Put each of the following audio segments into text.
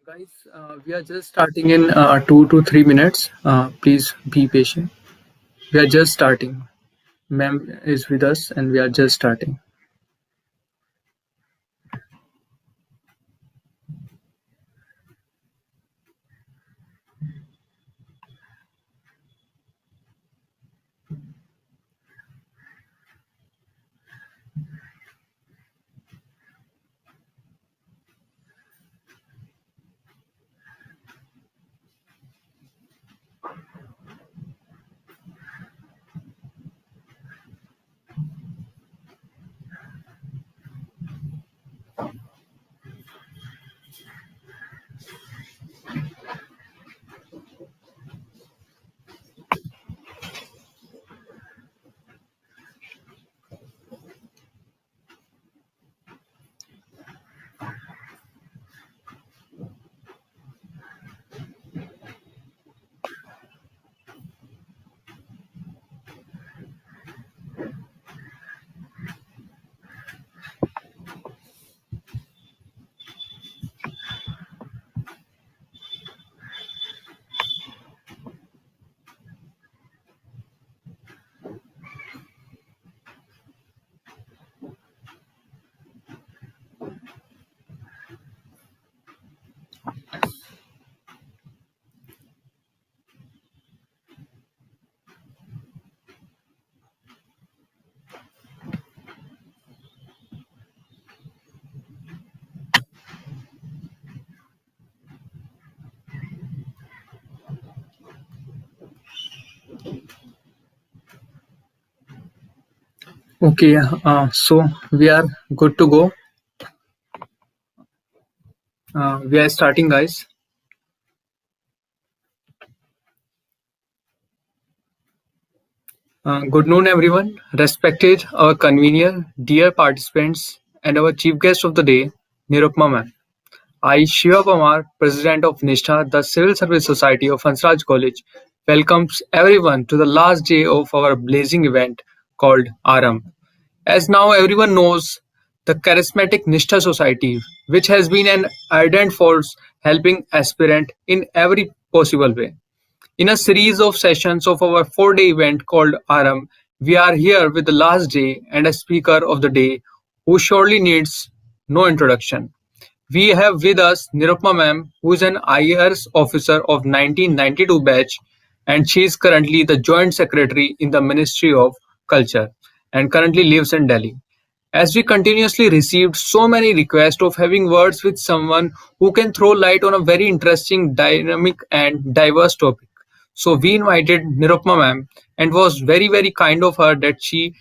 Guys, we are just starting in 2 to 3 minutes. Please be patient. We are just starting. Ma'am is with us and we are just starting. Okay, so we are good to go. We are starting, guys. Good noon, everyone. Respected our convener, dear participants, and our chief guest of the day, Nirupma ma'am. I, Shiva Pamar, President of NISHA, the Civil Service Society of Hansraj College, welcomes everyone to the last day of our blazing event called Aram. As now everyone knows, the charismatic Nishtha Society, which has been an ardent force helping aspirant in every possible way. In a series of sessions of our 4-day event called Aram, we are here with the last day and a speaker of the day who surely needs no introduction. We have with us Nirupma ma'am, who is an IRS officer of 1992 batch, and she is currently the Joint Secretary in the Ministry of Culture and currently lives in Delhi. As we continuously received so many requests of having words with someone who can throw light on a very interesting, dynamic, and diverse topic. So we invited Nirupma ma'am, and was very kind of her that she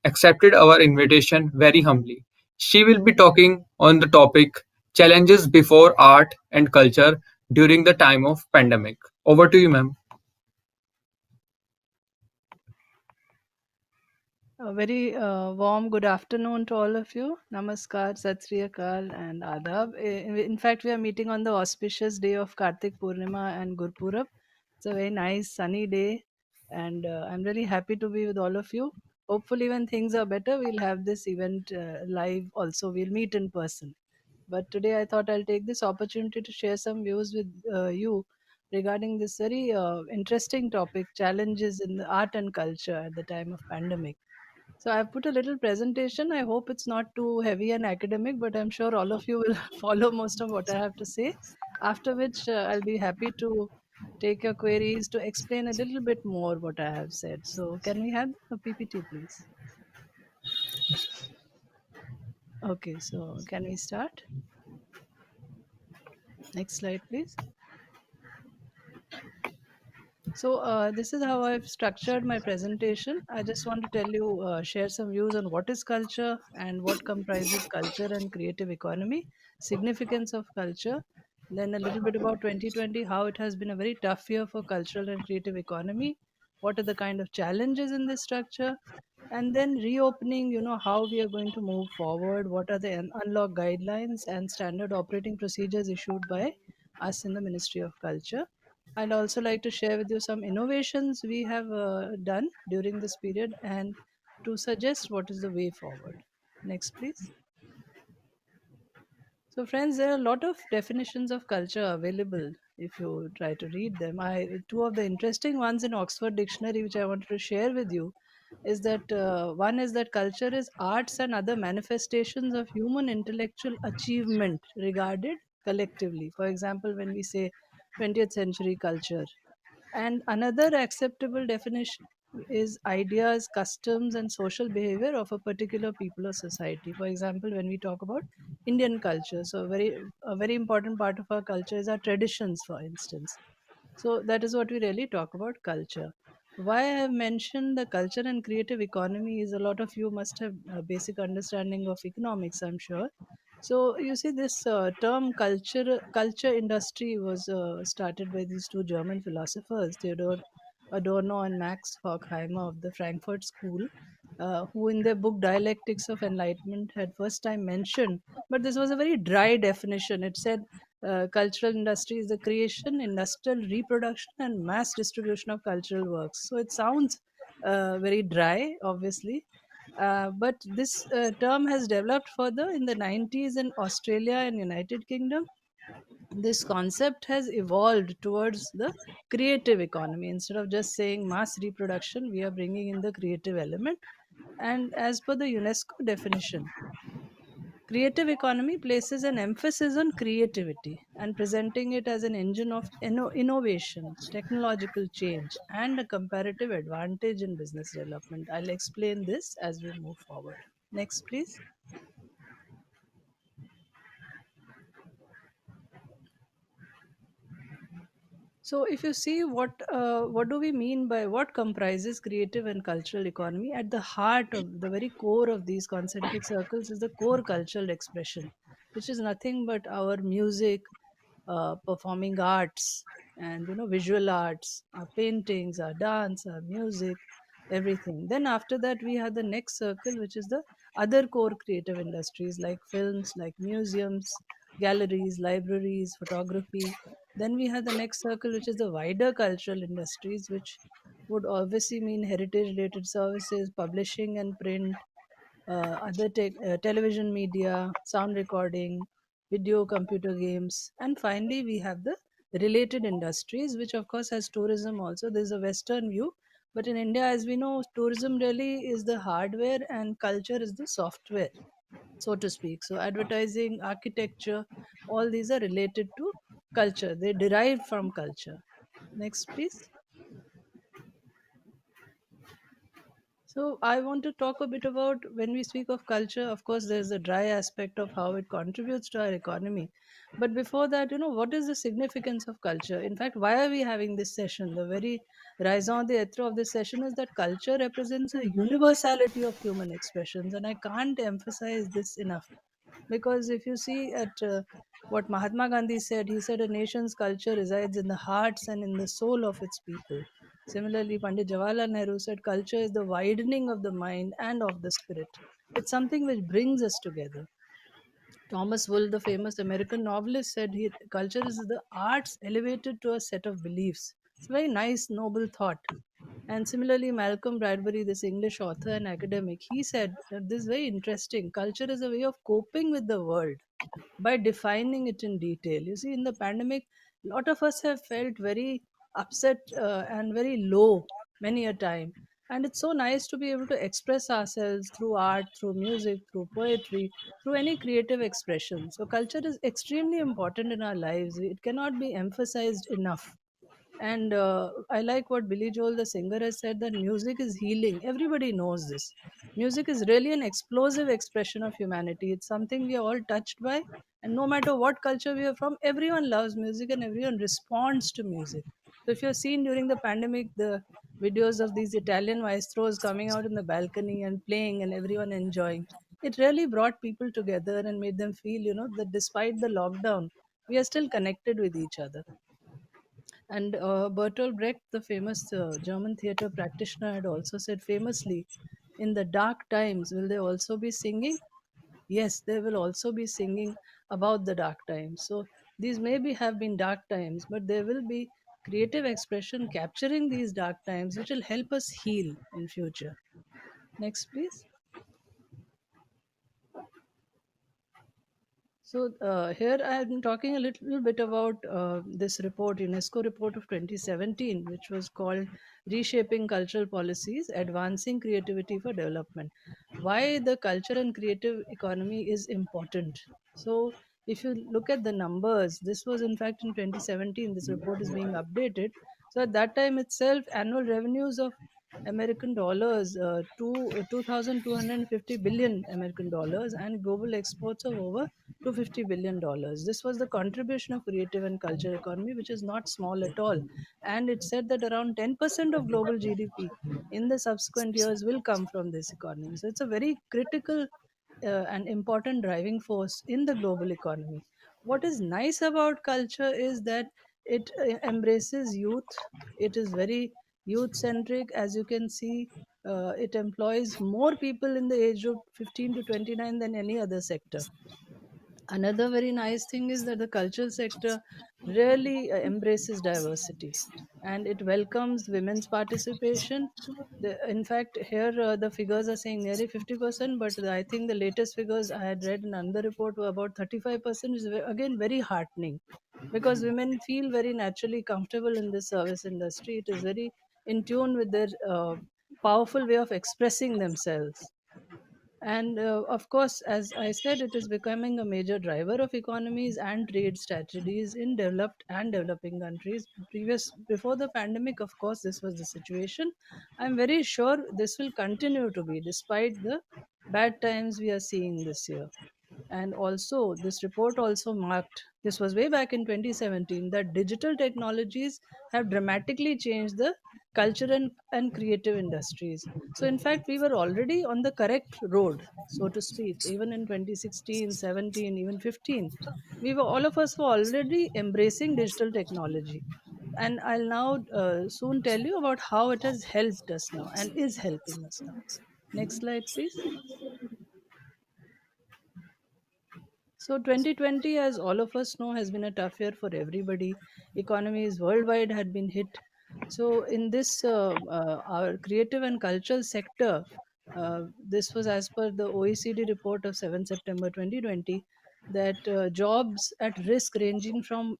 accepted our invitation very humbly. She will be talking on the topic challenges before art and culture during the time of pandemic. Over to you, ma'am. A very warm good afternoon to all of you. Namaskar, Sat Sri Akal, and Adab. In fact, we are meeting on the auspicious day of Kartik Purnima and Gurpurab. It's a very nice sunny day, and I'm really happy to be with all of you. Hopefully, when things are better, we'll have this event live also. We'll meet in person. But today, I thought I'll take this opportunity to share some views with you regarding this very interesting topic challenges in the art and culture at the time of pandemic. So I've put a little presentation. I hope it's not too heavy and academic, but I'm sure all of you will follow most of what I have to say. After which, I'll be happy to take your queries to explain a little bit more what I have said. So, can we have a PPT, please? Okay, so can we start? Next slide, please. So, this is how I've structured my presentation. I just want to tell you, share some views on what is culture and what comprises culture and creative economy, significance of culture, then a little bit about 2020, how it has been a very tough year for cultural and creative economy, what are the kind of challenges in this structure, and then reopening, how we are going to move forward, what are the unlock guidelines and standard operating procedures issued by us in the Ministry of Culture. I'd also like to share with you some innovations we have done during this period and to suggest what is the way forward. Next, please. So, friends, there are a lot of definitions of culture available if you try to read them. Two of the interesting ones in Oxford Dictionary, which I wanted to share with you, is that one is that culture is arts and other manifestations of human intellectual achievement regarded collectively. For example, when we say 20th century culture, and another acceptable definition is ideas, customs, and social behavior of a particular people or society. For example, when we talk about Indian culture, so a very important part of our culture is our traditions, for instance. So that is what we really talk about culture. Why I have mentioned the culture and creative economy is a lot of you must have a basic understanding of economics, I'm sure. So you see, this term culture industry was started by these two German philosophers, Theodor Adorno and Max Horkheimer of the Frankfurt School, who in their book Dialectics of Enlightenment had first time mentioned. But this was a very dry definition. It said cultural industry is the creation, industrial reproduction, and mass distribution of cultural works. So it sounds very dry, obviously. But this term has developed further in the 90s in Australia and United Kingdom. This concept has evolved towards the creative economy. Instead of just saying mass reproduction, we are bringing in the creative element. And as per the UNESCO definition, creative economy places an emphasis on creativity and presenting it as an engine of innovation, technological change, and a comparative advantage in business development. I'll explain this as we move forward. Next, please. So, if you see what do we mean by what comprises creative and cultural economy, at the heart of the very core of these concentric circles is the core cultural expression, which is nothing but our music, performing arts, and visual arts, our paintings, our dance, our music, everything. Then after that we have the next circle, which is the other core creative industries like films, like museums, galleries, libraries, photography. Then we have the next circle, which is the wider cultural industries, which would obviously mean heritage related services, publishing and print, television media, sound recording, video, computer games, and finally we have the related industries, which of course has tourism also. There's a Western view, but in India, as we know, tourism really is the hardware and culture is the software, so to speak. So advertising, architecture, all these are related to culture. They derive from culture. Next, please. So I want to talk a bit about when we speak of culture, of course, there's the dry aspect of how it contributes to our economy. But before that, what is the significance of culture? In fact, why are we having this session? The very raison d'etre of this session is that culture represents a universality of human expressions. And I can't emphasize this enough. Because if you see at what Mahatma Gandhi said, he said a nation's culture resides in the hearts and in the soul of its people. Similarly, Pandit Jawaharlal Nehru said culture is the widening of the mind and of the spirit. It's something which brings us together. Thomas Wolfe, the famous American novelist, said culture is the arts elevated to a set of beliefs. It's a very nice, noble thought. And similarly, Malcolm Bradbury, this English author and academic, he said that this is very interesting. Culture is a way of coping with the world by defining it in detail. You see, in the pandemic, a lot of us have felt very upset and very low many a time. And it's so nice to be able to express ourselves through art, through music, through poetry, through any creative expression. So, culture is extremely important in our lives. It cannot be emphasized enough. And I like what Billy Joel, the singer, has said that music is healing. Everybody knows this. Music is really an explosive expression of humanity. It's something we are all touched by. And no matter what culture we are from, everyone loves music and everyone responds to music. So if you've seen during the pandemic, the videos of these Italian maestros coming out in the balcony and playing and everyone enjoying, it really brought people together and made them feel, that despite the lockdown, we are still connected with each other. And Bertolt Brecht, the famous German theater practitioner, had also said famously, in the dark times, will they also be singing? Yes, they will also be singing about the dark times. So these maybe have been dark times, but there will be creative expression capturing these dark times, which will help us heal in future. Next, please. So here I'm talking a little bit about this report, UNESCO report of 2017, which was called Reshaping Cultural Policies, Advancing Creativity for Development. Why the culture and creative economy is important. So if you look at the numbers, this was in fact in 2017, this report is being updated. So at that time itself, annual revenues of American dollars, 2,250 billion American dollars, and global exports of over $250 billion. This was the contribution of creative and culture economy, which is not small at all. And it said that around 10% of global GDP in the subsequent years will come from this economy. So it's a very critical and important driving force in the global economy. What is nice about culture is that it embraces youth. It is very youth centric, as you can see. It employs more people in the age of 15 to 29 than any other sector. Another very nice thing is that the cultural sector really embraces diversity, and it welcomes women's participation. In fact, here the figures are saying nearly 50%, but I think the latest figures I had read in another report were about 35%, is again very heartening, because women feel very naturally comfortable in this service industry. It is very in tune with their powerful way of expressing themselves. And of course, as I said, it is becoming a major driver of economies and trade strategies in developed and developing countries. Before the pandemic, of course, this was the situation. I'm very sure this will continue to be despite the bad times we are seeing this year. And also, this report also marked, this was way back in 2017, that digital technologies have dramatically changed the culture and creative industries. So in fact, we were already on the correct road, so to speak. Even in 2016, 17, even 15, we were, all of us were already embracing digital technology. And I'll now soon tell you about how it has helped us now and is helping us now. Next slide, please. So 2020, as all of us know, has been a tough year for everybody. Economies worldwide had been hit. So in this, our creative and cultural sector, this was as per the OECD report of 7 September 2020, that jobs at risk ranging from zero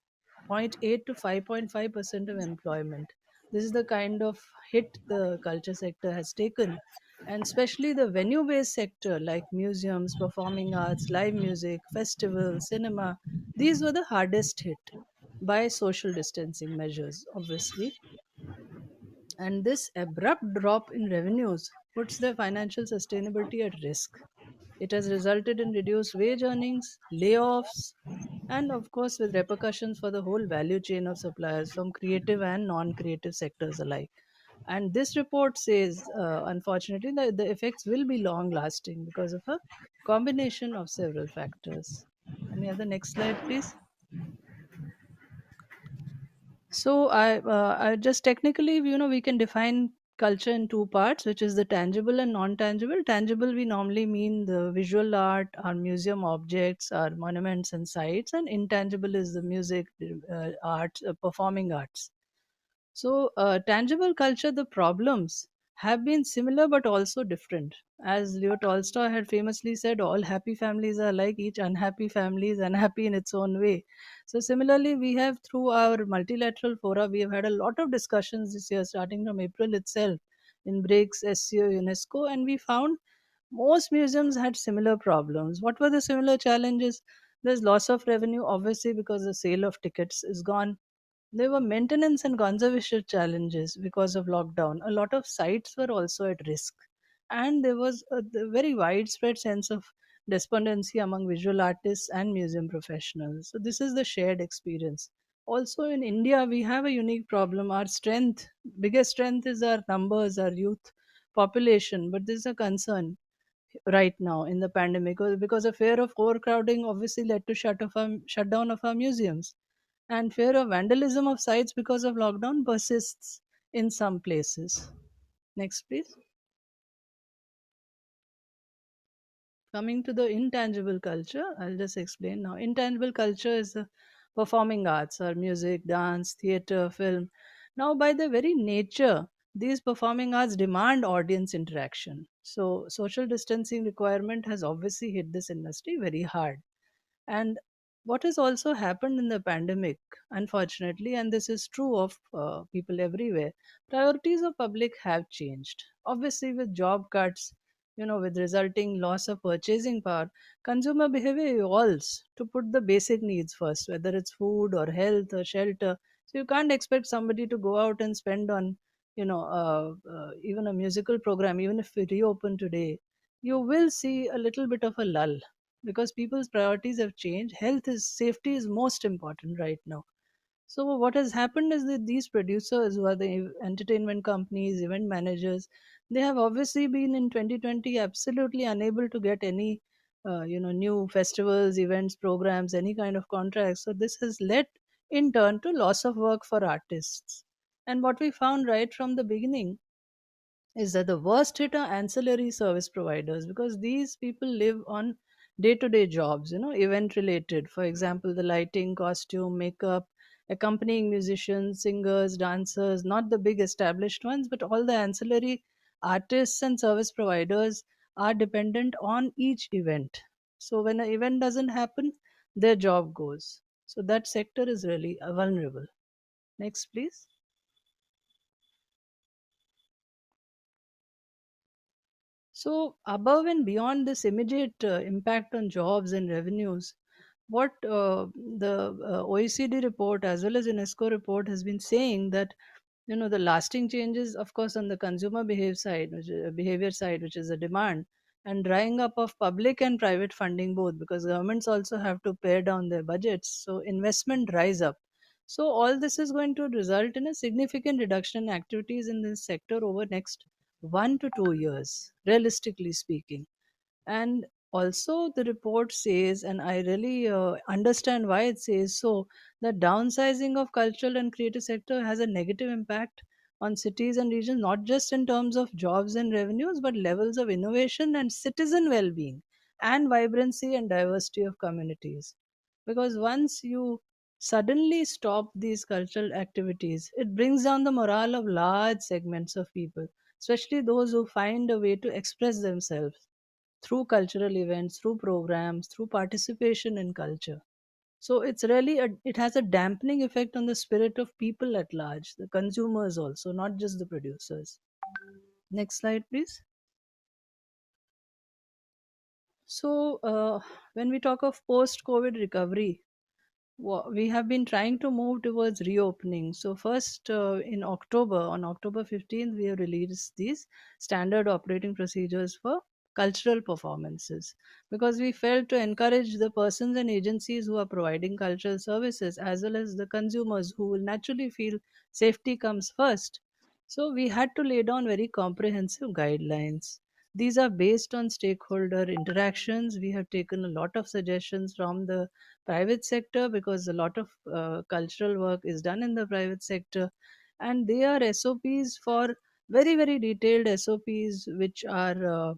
point 0.8 to 5.5% of employment. This is the kind of hit the culture sector has taken, and especially the venue based sector like museums, performing arts, live music, festivals, cinema. These were the hardest hit by social distancing measures, obviously. And this abrupt drop in revenues puts their financial sustainability at risk. It has resulted in reduced wage earnings, layoffs, and of course, with repercussions for the whole value chain of suppliers from creative and non creative sectors alike. And this report says, unfortunately, that the effects will be long lasting because of a combination of several factors. Any other next slide, please? So I just technically, we can define culture in two parts, which is the tangible and non-tangible. Tangible, we normally mean the visual art, our museum objects, our monuments and sites, and intangible is the music, arts, performing arts. So, tangible culture, the problems have been similar but also different. As Leo Tolstoy had famously said, all happy families are like each unhappy family is unhappy in its own way. So, similarly, we have through our multilateral fora, we have had a lot of discussions this year, starting from April itself in BRICS, SCO, UNESCO, and we found most museums had similar problems. What were the similar challenges? There's loss of revenue, obviously, because the sale of tickets is gone. There were maintenance and conservation challenges because of lockdown. A lot of sites were also at risk. And there was a very widespread sense of despondency among visual artists and museum professionals. So, this is the shared experience. Also, in India, we have a unique problem. Our strength, biggest strength is our numbers, our youth population, but this is a concern right now in the pandemic, because a fear of overcrowding obviously led to shutdown of our museums, and fear of vandalism of sites because of lockdown persists in some places. Next, please. Coming to the intangible culture, I'll just explain now. Intangible culture is the performing arts or music, dance, theater, film. Now, by their very nature, these performing arts demand audience interaction. So, social distancing requirement has obviously hit this industry very hard. And what has also happened in the pandemic, unfortunately, and this is true of people everywhere, priorities of public have changed. Obviously, with job cuts, with resulting loss of purchasing power, consumer behavior evolves to put the basic needs first, whether it's food or health or shelter. So you can't expect somebody to go out and spend on, even a musical program, even if we reopen today. You will see a little bit of a lull because people's priorities have changed. Health is safety is most important right now. So what has happened is that these producers who are the entertainment companies, event managers, they have obviously been in 2020 absolutely unable to get any new festivals, events, programs, any kind of contracts. So this has led in turn to loss of work for artists. And what we found right from the beginning is that the worst hit are ancillary service providers, because these people live on day to day jobs, event related. For example, the lighting, costume, makeup, accompanying musicians, singers, dancers, not the big established ones, but all the ancillary artists and service providers are dependent on each event. So when an event doesn't happen, their job goes. So that sector is really vulnerable. Next, please. So, above and beyond this immediate impact on jobs and revenues, what the OECD report as well as UNESCO report has been saying that the lasting changes, of course, on the consumer behavior side, which is a demand, and drying up of public and private funding both, because governments also have to pare down their budgets, so investment dries up. So all this is going to result in a significant reduction in activities in this sector over next 1 to 2 years, realistically speaking. And also, the report says, and I really understand why it says so, that downsizing of cultural and creative sector has a negative impact on cities and regions, not just in terms of jobs and revenues, but levels of innovation and citizen well-being and vibrancy and diversity of communities. Because once you suddenly stop these cultural activities, it brings down the morale of large segments of people, especially those who find a way to express themselves through cultural events, through programs, through participation in culture. So it has a dampening effect on the spirit of people at large, the consumers also, not just the producers. Next slide, please. So when we talk of post-COVID recovery, we have been trying to move towards reopening. So first, in October, on October 15th, we have released these standard operating procedures for cultural performances, because we felt to encourage the persons and agencies who are providing cultural services as well as the consumers who will naturally feel safety comes first. So we had to lay down very comprehensive guidelines. These are based on stakeholder interactions. We have taken a lot of suggestions from the private sector, because a lot of cultural work is done in the private sector, and they are SOPs for very very detailed SOPs, which are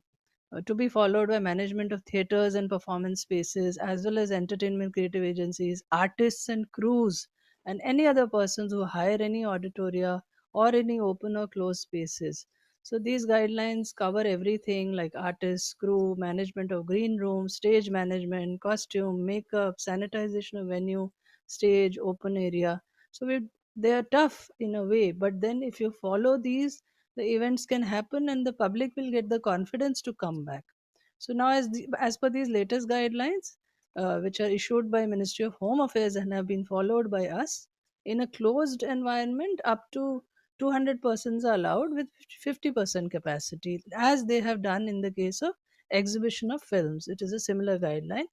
to be followed by management of theaters and performance spaces, as well as entertainment creative agencies, artists and crews, and any other persons who hire any auditoria or any open or closed spaces. So these guidelines cover everything like artists, crew, management of green room, stage management, costume, makeup, sanitization of venue, stage, open area. So they are tough in a way, but then if you follow these, the events can happen and the public will get the confidence to come back. So now, as per these latest guidelines, which are issued by Ministry of Home Affairs and have been followed by us, in a closed environment, up to 200 persons are allowed with 50% capacity, as they have done in the case of exhibition of films. It is a similar guideline.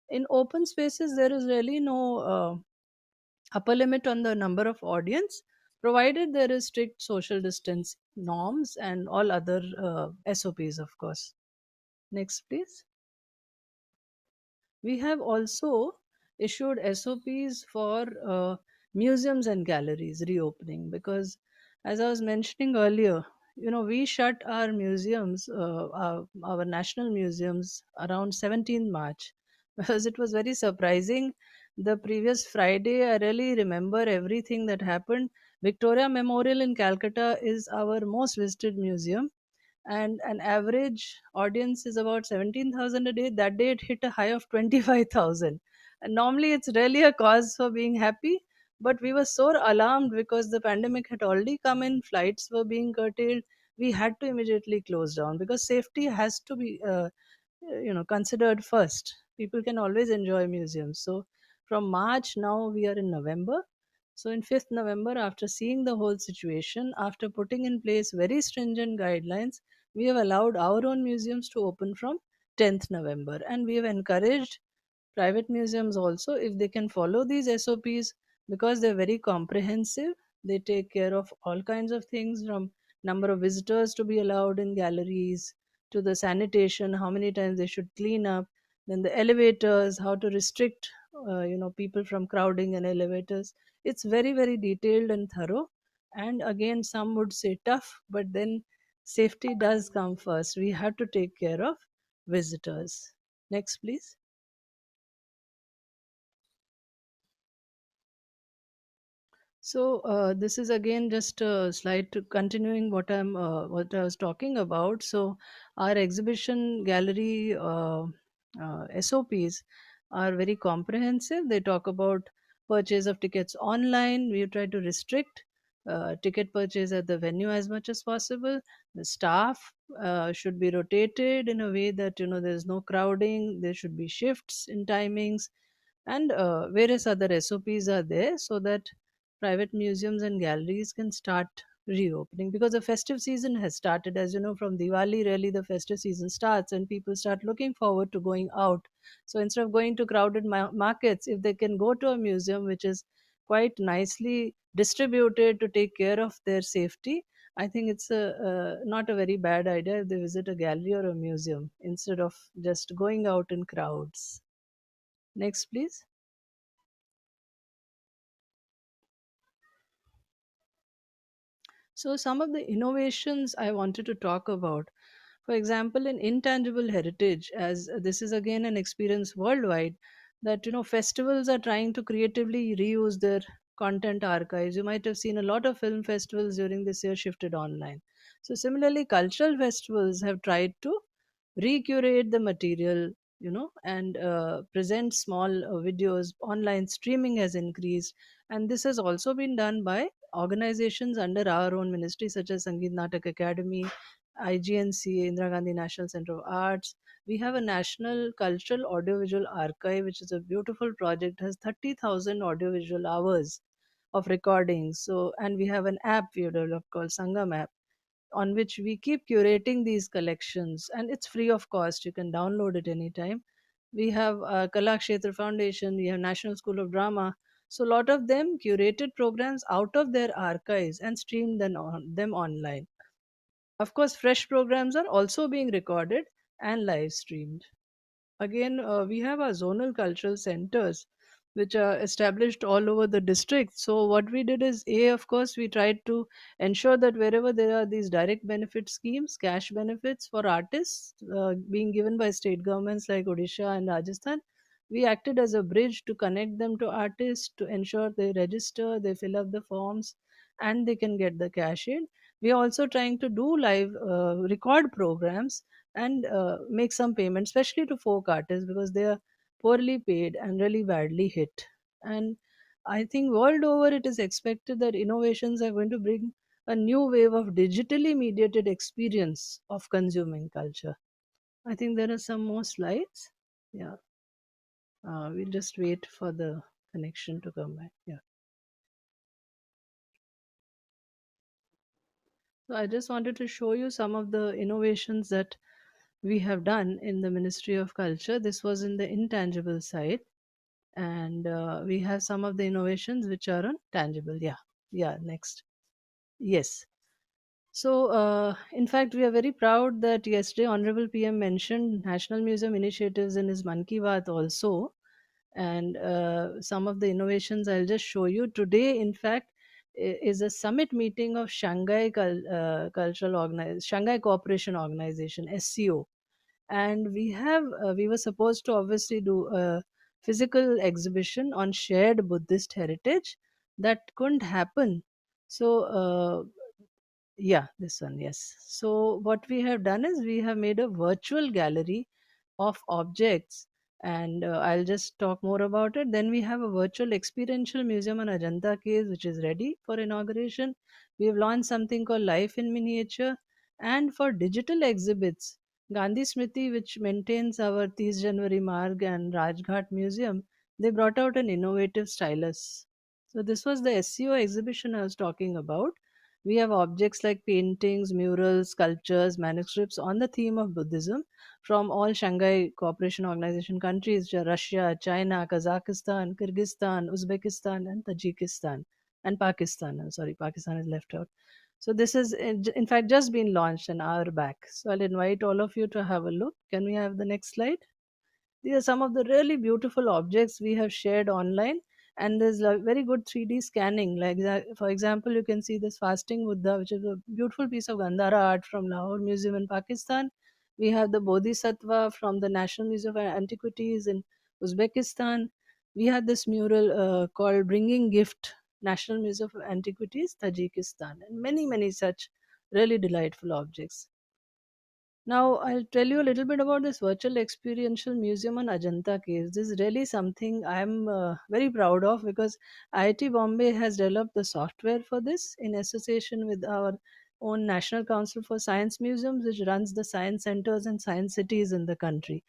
In open spaces, there is really no upper limit on the number of audience, provided there is strict social distance norms and all other SOPs, of course. Next, please. We have also issued SOPs for museums and galleries reopening, because, as I was mentioning earlier, we shut our museums, our national museums, around 17 March because it was very surprising. The previous Friday, I really remember everything that happened. Victoria Memorial in Calcutta is our most visited museum, and an average audience is about 17,000 a day. That day it hit a high of 25,000. And normally, it's really a cause for being happy, but we were so alarmed because the pandemic had already come in, flights were being curtailed. We had to immediately close down because safety has to be considered first. People can always enjoy museums. So from March, now we are in November. So in 5th November, after seeing the whole situation, after putting in place very stringent guidelines, we have allowed our own museums to open from 10th November, and we have encouraged private museums also, if they can follow these SOPs, because they're very comprehensive. They take care of all kinds of things, from number of visitors to be allowed in galleries to the sanitation, how many times they should clean up, then the elevators, how to restrict people from crowding in elevators. It's very, very detailed and thorough. And again, some would say tough, but then safety does come first. We have to take care of visitors. Next, please. So this is again just a slide to continuing what I was talking about. So our exhibition gallery SOPs are very comprehensive. They talk about purchase of tickets online. We try to restrict ticket purchase at the venue as much as possible. The staff should be rotated in a way that there is no crowding. There should be shifts in timings, and various other SOPs are there so that private museums and galleries can start reopening, because the festive season has started. As you know, from Diwali, really the festive season starts and people start looking forward to going out. So instead of going to crowded markets, if they can go to a museum which is quite nicely distributed to take care of their safety, I think it's not a very bad idea if they visit a gallery or a museum instead of just going out in crowds. Next, please. So, some of the innovations I wanted to talk about, for example, in intangible heritage, as this is again an experience worldwide, that festivals are trying to creatively reuse their content archives. You might have seen a lot of film festivals during this year shifted online. So, similarly, cultural festivals have tried to recurate the material, and present small videos. Online streaming has increased, and this has also been done by organizations under our own ministry, such as Sangeet Natak Academy, IGNC, Indira Gandhi National Center of Arts. We have a National Cultural Audiovisual Archive, which is a beautiful project, has 30,000 audiovisual hours of recordings. So, and we have an app we have developed called Sangam app, on which we keep curating these collections, and it's free of cost. You can download it anytime. We have Kala Kshetra Foundation, we have National School of Drama. So a lot of them curated programs out of their archives and streamed them online. Of course, fresh programs are also being recorded and live streamed. Again, we have our zonal cultural centers, which are established all over the district. So what we did is, of course, we tried to ensure that wherever there are these direct benefit schemes, cash benefits for artists being given by state governments like Odisha and Rajasthan, we acted as a bridge to connect them to artists, to ensure they register, they fill up the forms, and they can get the cash in. We are also trying to do live record programs and make some payment, especially to folk artists, because they are poorly paid and really badly hit. And I think world over, it is expected that innovations are going to bring a new wave of digitally mediated experience of consuming culture. I think there are some more slides. Yeah, we'll just wait for the connection to come back. Yeah. So I just wanted to show you some of the innovations that we have done in the Ministry of Culture. This was in the intangible side, and we have some of the innovations which are on tangible. Yeah, next. Yes. So in fact, we are very proud that yesterday Honorable PM mentioned National Museum initiatives in his Man Ki Baat also. And some of the innovations I'll just show you today, in fact, is a summit meeting of Shanghai Cooperation Organization, SCO. And we were supposed to obviously do a physical exhibition on shared Buddhist heritage. That couldn't happen. So yeah, this one, yes. So what we have done is we have made a virtual gallery of objects and I'll just talk more about it. Then we have a virtual experiential museum on Ajanta Caves, which is ready for inauguration. We have launched something called Life in Miniature, and for digital exhibits, Gandhi Smriti, which maintains our 30 January Marg and Rajghat Museum, they brought out an innovative stylus. So this was the SEO exhibition I was talking about. We have objects like paintings, murals, sculptures, manuscripts on the theme of Buddhism from all Shanghai Cooperation Organization countries, which are Russia, China, Kazakhstan, Kyrgyzstan, Uzbekistan, and Tajikistan, and Pakistan. I'm sorry, Pakistan is left out. So this is in fact just been launched an hour back. So I'll invite all of you to have a look. Can we have the next slide? These are some of the really beautiful objects we have shared online, and there's a very good 3D scanning. Like for example, you can see this fasting Buddha, which is a beautiful piece of Gandhara art from Lahore Museum in Pakistan. We have the Bodhisattva from the National Museum of Antiquities in Uzbekistan. We have this mural called Bringing Gift, National Museum of Antiquities, Tajikistan, and many such really delightful objects. Now, I'll tell you a little bit about this virtual experiential museum on Ajanta Caves. This is really something I'm very proud of because IIT Bombay has developed the software for this in association with our own National Council for Science Museums, which runs the science centers and science cities in the country.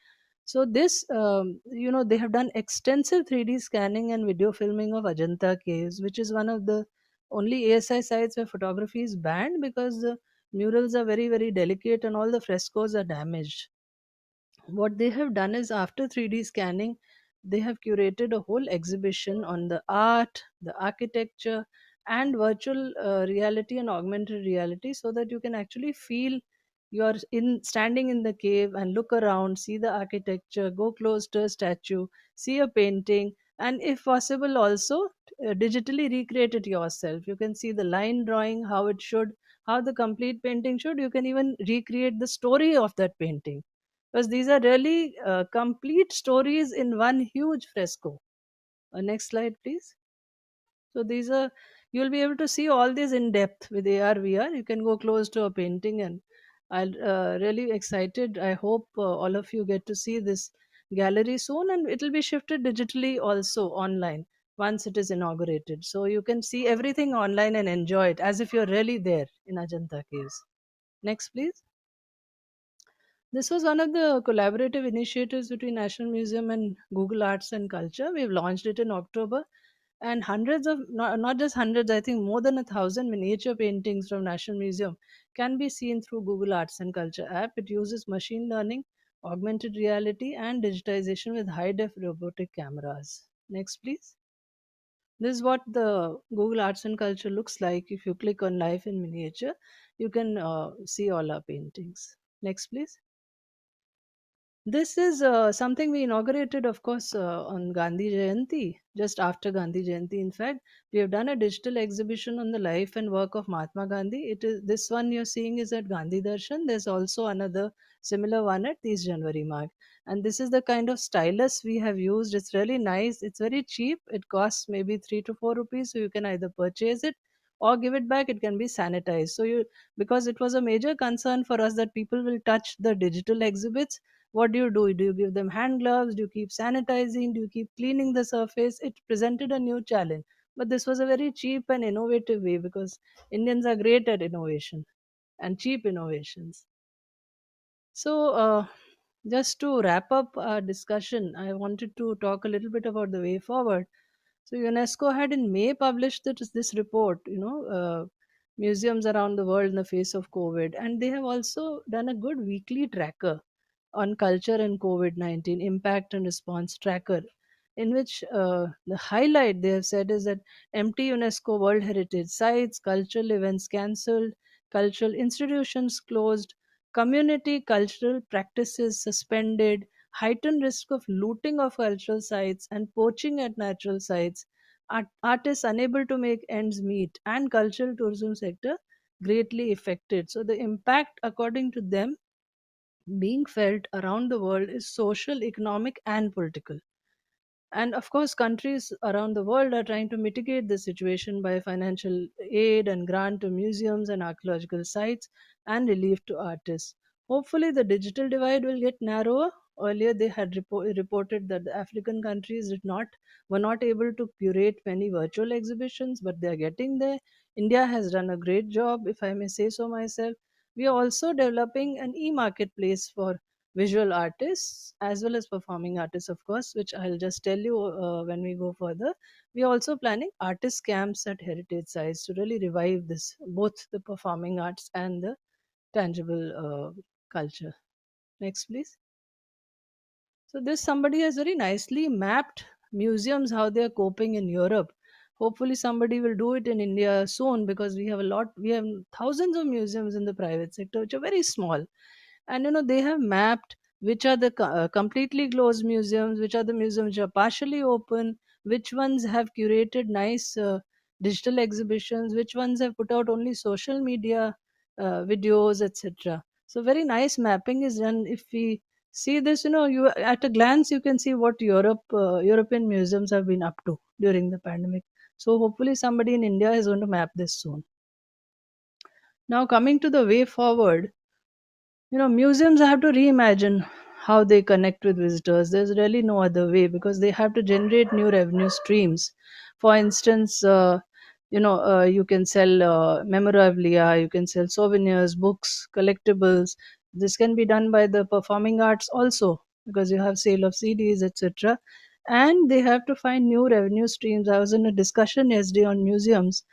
So, this, they have done extensive 3D scanning and video filming of Ajanta Caves, which is one of the only ASI sites where photography is banned because the murals are very delicate and all the frescoes are damaged. What they have done is, after 3D scanning, they have curated a whole exhibition on the art, the architecture, and virtual reality and augmented reality, so that you can actually feel you're in standing in the cave and look around, see the architecture, go close to a statue, see a painting, and if possible also digitally recreate it yourself. You can see the line drawing, how it should, how the complete painting should. You can even recreate the story of that painting, because these are really complete stories in one huge fresco. Next slide, please. So these are, you'll be able to see all these in depth with AR VR. You can go close to a painting, and I'm really excited. I hope all of you get to see this gallery soon, and it'll be shifted digitally also online once it is inaugurated. So you can see everything online and enjoy it as if you're really there in Ajanta Caves. Next, please. This was one of the collaborative initiatives between National Museum and Google Arts and Culture. We've launched it in October, and hundreds of, not just hundreds, I think more than 1,000 miniature paintings from National Museum can be seen through Google Arts and Culture app. It uses machine learning, augmented reality, and digitization with high def robotic cameras. Next, please. This is what the Google Arts and Culture looks like. If you click on Life in Miniature, you can see all our paintings. Next, please. This is something we inaugurated, of course, on Gandhi Jayanti, just after Gandhi Jayanti. In fact, we have done a digital exhibition on the life and work of Mahatma Gandhi. It is this one you're seeing is at Gandhi Darshan. There's also another similar one at 30 January Marg. And this is the kind of stylus we have used. It's really nice. It's very cheap. It costs maybe 3 to 4 rupees. So you can either purchase it or give it back. It can be sanitized. So you, because it was a major concern for us that people will touch the digital exhibits, what do you do? Do you give them hand gloves? Do you keep sanitizing? Do you keep cleaning the surface? It presented a new challenge. But this was a very cheap and innovative way, because Indians are great at innovation and cheap innovations. So, just to wrap up our discussion, I wanted to talk a little bit about the way forward. So, UNESCO had in May published this report, museums around the world in the face of COVID, and they have also done a good weekly tracker on culture and COVID 19 impact and response tracker, in which the highlight they have said is that empty UNESCO World Heritage sites, cultural events cancelled, cultural institutions closed, community cultural practices suspended, heightened risk of looting of cultural sites and poaching at natural sites, artists unable to make ends meet, and cultural tourism sector greatly affected. So the impact, according to them, being felt around the world is social, economic, and political. And of course, countries around the world are trying to mitigate the situation by financial aid and grant to museums and archaeological sites and relief to artists. Hopefully, the digital divide will get narrower Earlier, they had reported that the African countries were not able to curate many virtual exhibitions, but they are getting there. India has done a great job, if I may say so myself. We are also developing an e-marketplace for visual artists as well as performing artists, of course, which I'll just tell you when we go further. We are also planning artist camps at heritage sites to really revive this, both the performing arts and the tangible culture. Next, please. So this somebody has very nicely mapped museums how they are coping in Europe. Hopefully somebody will do it in India soon, because we have thousands of museums in the private sector which are very small. And they have mapped which are the completely closed museums, which are the museums which are partially open, which ones have curated nice digital exhibitions, which ones have put out only social media videos, etc. So very nice mapping is done. If we see this, you at a glance you can see what European museums have been up to during the pandemic. So hopefully somebody in India is going to map this soon. Now coming to the way forward, museums have to reimagine how they connect with visitors. There's really no other way, because they have to generate new revenue streams. For instance, you can sell memorabilia, you can sell souvenirs, books, collectibles. This can be done by the performing arts also, because you have sale of CDs, etc. And they have to find new revenue streams. I was in a discussion yesterday on museums,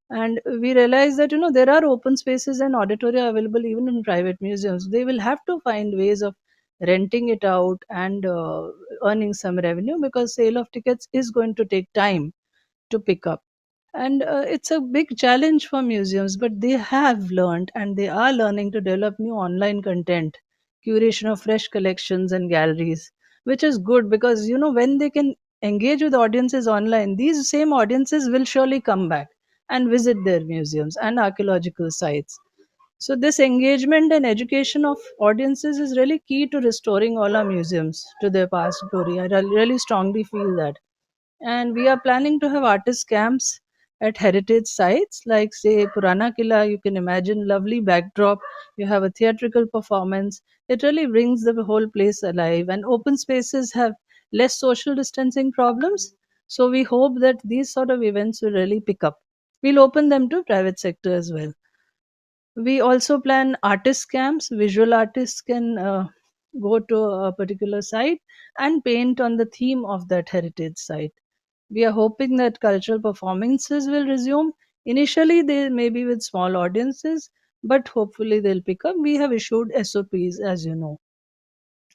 and we realize that there are open spaces and auditoria available even in private museums. They will have to find ways of renting it out and earning some revenue, because sale of tickets is going to take time to pick up. And it's a big challenge for museums, but they have learned and they are learning to develop new online content, curation of fresh collections and galleries, which is good, because when they can engage with audiences online, these same audiences will surely come back and visit their museums and archaeological sites. So this engagement and education of audiences is really key to restoring all our museums to their past glory. I really strongly feel that. And we are planning to have artist camps at heritage sites like, say, Purana Killa. You can imagine lovely backdrop. You have a theatrical performance. It really brings the whole place alive. And open spaces have less social distancing problems. So we hope that these sort of events will really pick up. We'll open them to private sector as well. We also plan artist camps. Visual artists can go to a particular site and paint on the theme of that heritage site. We are hoping that cultural performances will resume. Initially, they may be with small audiences, but hopefully they'll pick up. We have issued SOPs, as you know.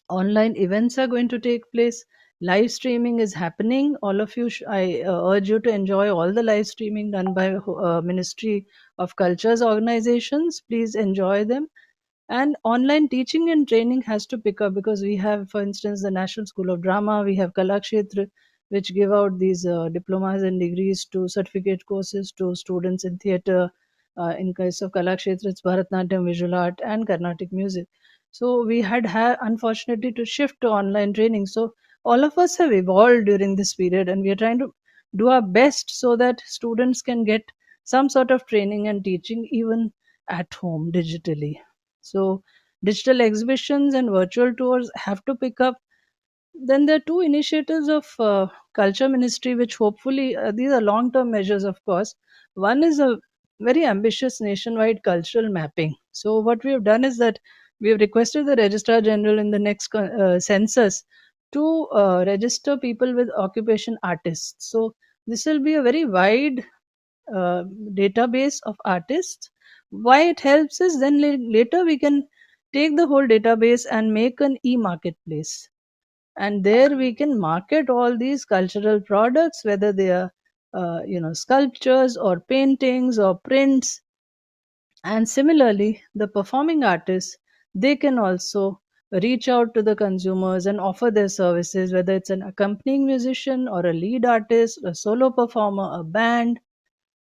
Online events are going to take place. Live streaming is happening. All of you, I urge you to enjoy all the live streaming done by Ministry of Culture's organizations. Please enjoy them. And online teaching and training has to pick up, because we have, for instance, the National School of Drama, we have Kalakshetra, which give out these diplomas and degrees to certificate courses to students in theatre. In case of Kalakshetra, it's Bharatnatyam, visual art, and Carnatic music. So we had unfortunately to shift to online training. So all of us have evolved during this period, and we are trying to do our best so that students can get some sort of training and teaching even at home digitally. So digital exhibitions and virtual tours have to pick up. Then there are two initiatives of culture ministry, which hopefully these are long term measures, of course. One is a very ambitious nationwide cultural mapping. So what we have done is that we have requested the registrar general in the next census to register people with occupation artists. So this will be a very wide uh, database of artists. Why it helps is then later we can take the whole database and make an e-marketplace, and there we can market all these cultural products, whether they are sculptures or paintings or prints. And similarly, the performing artists, they can also reach out to the consumers and offer their services, whether it's an accompanying musician or a lead artist, a solo performer, a band.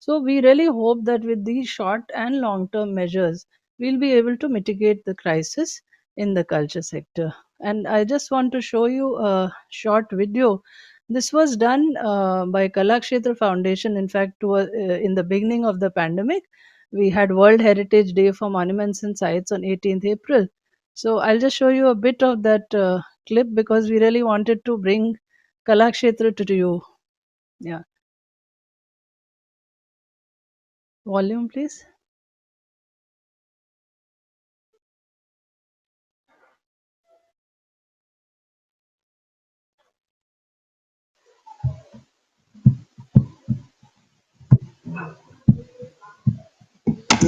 So we really hope that with these short and long term measures, we'll be able to mitigate the crisis in the culture sector. And I just want to show you a short video. This was done by Kalakshetra Foundation. In fact, in the beginning of the pandemic, we had World Heritage Day for Monuments and Sites on 18th April. So I'll just show you a bit of that clip because we really wanted to bring Kalakshetra to you. Yeah. Volume, please.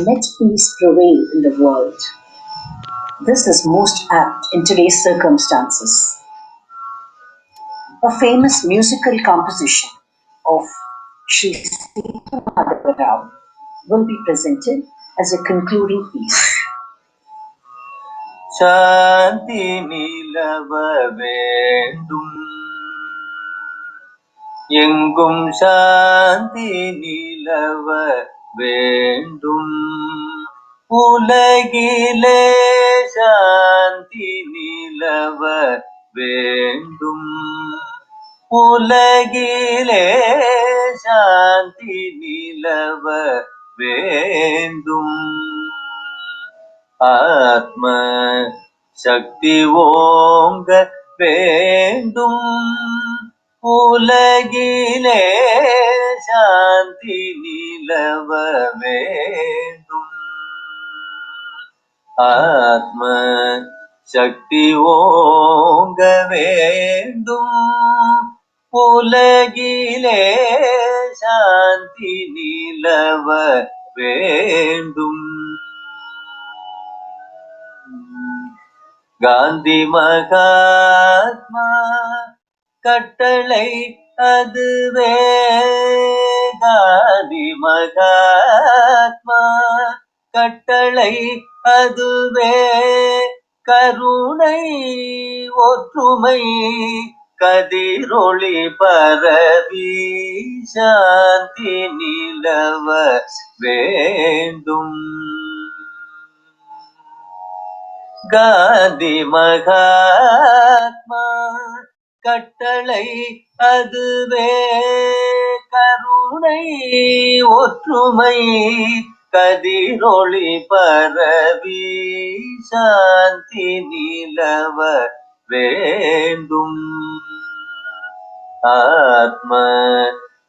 Let peace prevail in the world. This is most apt in today's circumstances. A famous musical composition of Sri Sita Madhava Rao will be presented as a concluding piece. சாந்தி நிலவ வேண்டும், எங்கும் சாந்தி நிலவ வேண்டும், உலகிலே சாந்தி நிலவ வேண்டும், உலகிலே சாந்தி நிலவ வேண்டும், ஆத்ம சக்தி ஓங்க வேண்டும், உலகிலே சாந்தி நிலவ வேண்டும், ஆத்ம சக்தி ஓங்க வேண்டும், உலகிலே சாந்தி நிலவ வேண்டும். காந்தி மகாத்மா கட்டளை அதுவே, காந்தி மகாத்மா கட்டளை அதுவே, கருணை ஒற்றுமை கதிரொளி பரவி சாந்தி நிலவ வேண்டும். காந்தி மகாத்மா கட்டளை அதுவே, கருணை ஒற்றுமை கதிரொளி பரவி சாந்தி நிலவ வேண்டும், ஆத்ம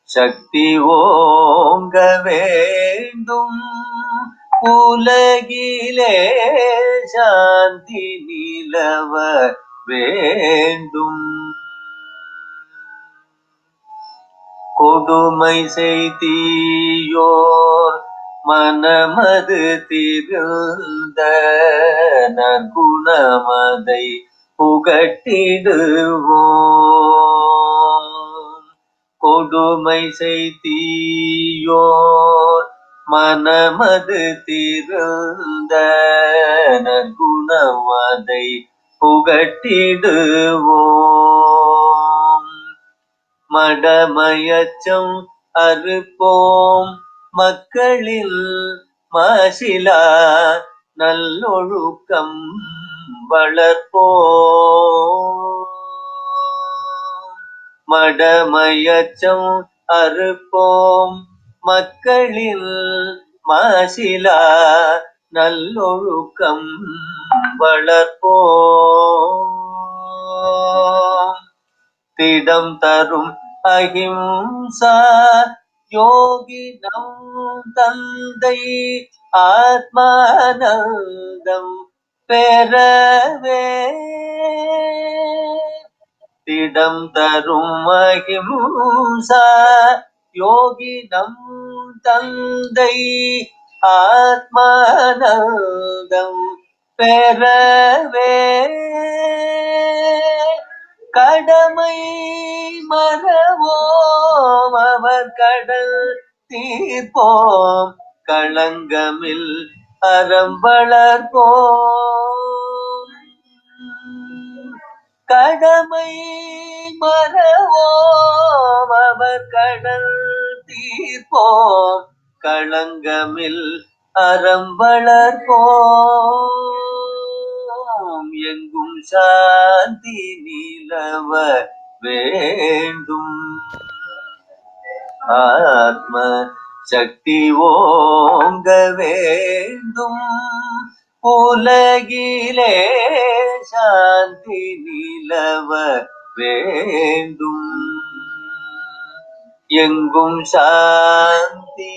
சக்தி ஓங்க வேண்டும், உலகிலே சாந்தி நிலவ வேண்டும். கொடுமை செய்தியோர் மனமது திருந்த நற்குணமதை புகட்டிடுவோம், கொடுமை செய்தியோர் மனமது திருந்த நற்குணமதை புகட்டிடுவோம், மடமயச்சம் அறுப்போம், மக்களில் மாசிலா நல்லொழுக்கம் வளர்ப்போம், மடமயச்சம் அறுப்போம், மக்களில் மாசிலா நல்லொழுக்கம் வளர்ப்போம், திடம் தரும் அஹிம்சா யோகி நம் தந்தை ஆத்மானந்தம் பெறவே, திடம் தரும் அஹிம்சா யோகி நம் தந்தை ஆத்மானந்தம் பெறவே, கடமை மறவோம் அவர் கடல் தீர்ப்போம், களங்கமில் அறம் வளர்ப்போம், கடமை மறவோம் அவர் கடல் தீர்ப்போம், களங்கமில் அறம் வளர்ப்போம், எங்கும் சாந்தி நிலவ வேண்டும், ஆத்ம சக்தி ஓங்க வேண்டும், உலகிலே சாந்தி நிலவ வேண்டும். எங்கும் சாந்தி,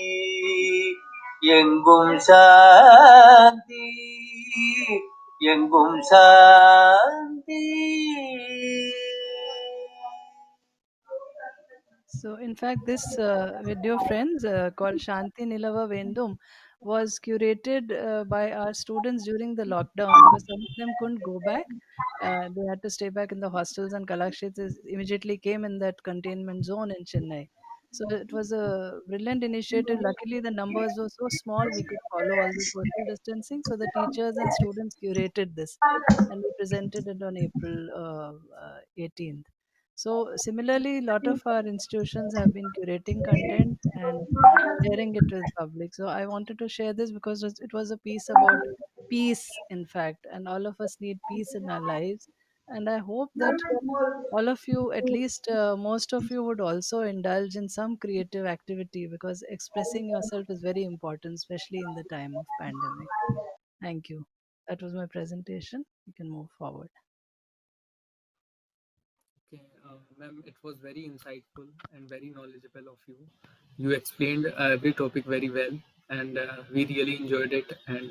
எங்கும் சாந்தி, எங்கும் சாந்தி. So, in fact, this video, friends, called Shanti Nilava Vendum, was curated by our students during the lockdown because some of them couldn't go back. They had to stay back in the hostels, and Kalakshets immediately came in that containment zone in Chennai. So it was a brilliant initiative. Luckily, the numbers were so small we could follow all the social distancing. So the teachers and students curated this, and we presented it on April 18th. So similarly, a lot of our institutions have been curating content and sharing it with public. So I wanted to share this because it was a piece about peace, in fact, and all of us need peace in our lives. And I hope that all of you, at least most of you, would also indulge in some creative activity because expressing yourself is very important, especially in the time of pandemic. Thank you. That was my presentation. You can move forward. Okay, ma'am, it was very insightful and very knowledgeable of you. You explained every topic very well, and we really enjoyed it and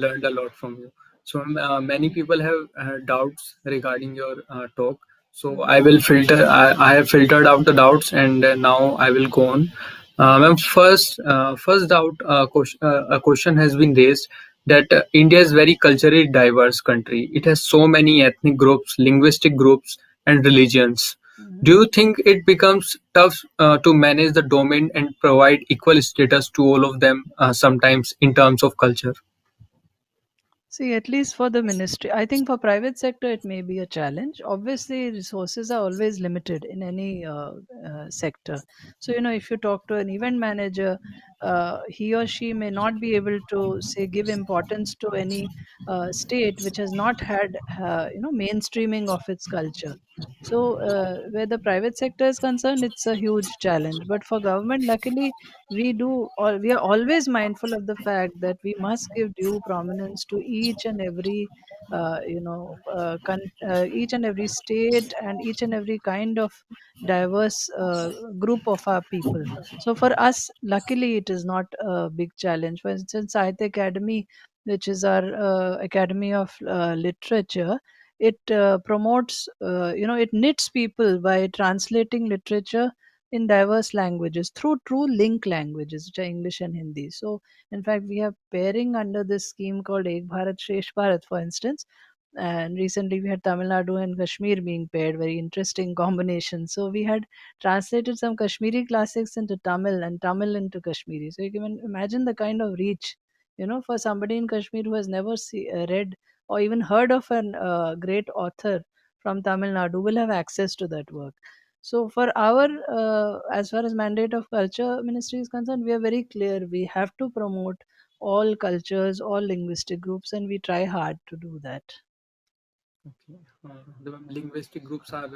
learned a lot from you. So, many people have doubts regarding your talk. So, I will filter. I have filtered out the doubts, and now I will go on. Ma'am, first doubt a question has been raised that India is very culturally diverse country. It has so many ethnic groups, linguistic groups, and religions. Do you think it becomes tough to manage the domain and provide equal status to all of them sometimes in terms of culture? See, at least for the ministry, I think for private sector it may be a challenge. Obviously, resources are always limited in any sector. So if you talk to an event manager, he or she may not be able to say give importance to any state which has not had mainstreaming of its culture. So where the private sector is concerned, it's a huge challenge. But for government, luckily, we are always mindful of the fact that we must give due prominence to each and every each and every state and each and every kind of diverse group of our people. So for us, luckily, it is not a big challenge. For instance, Sahitya Academy, which is our academy of literature, it promotes it knits people by translating literature in diverse languages through true link languages, which are English and Hindi. So, in fact, we have pairing under this scheme called Ek Bharat Shresh Bharat, for instance. And recently we had Tamil Nadu and Kashmir being paired, very interesting combination. So we had translated some Kashmiri classics into Tamil and Tamil into Kashmiri. So you can imagine the kind of reach, for somebody in Kashmir who has never read or even heard of a great author from Tamil Nadu will have access to that work. So for our, as far as mandate of culture ministry is concerned, we are very clear. We have to promote all cultures, all linguistic groups, and we try hard to do that. Okay. The linguistic groups are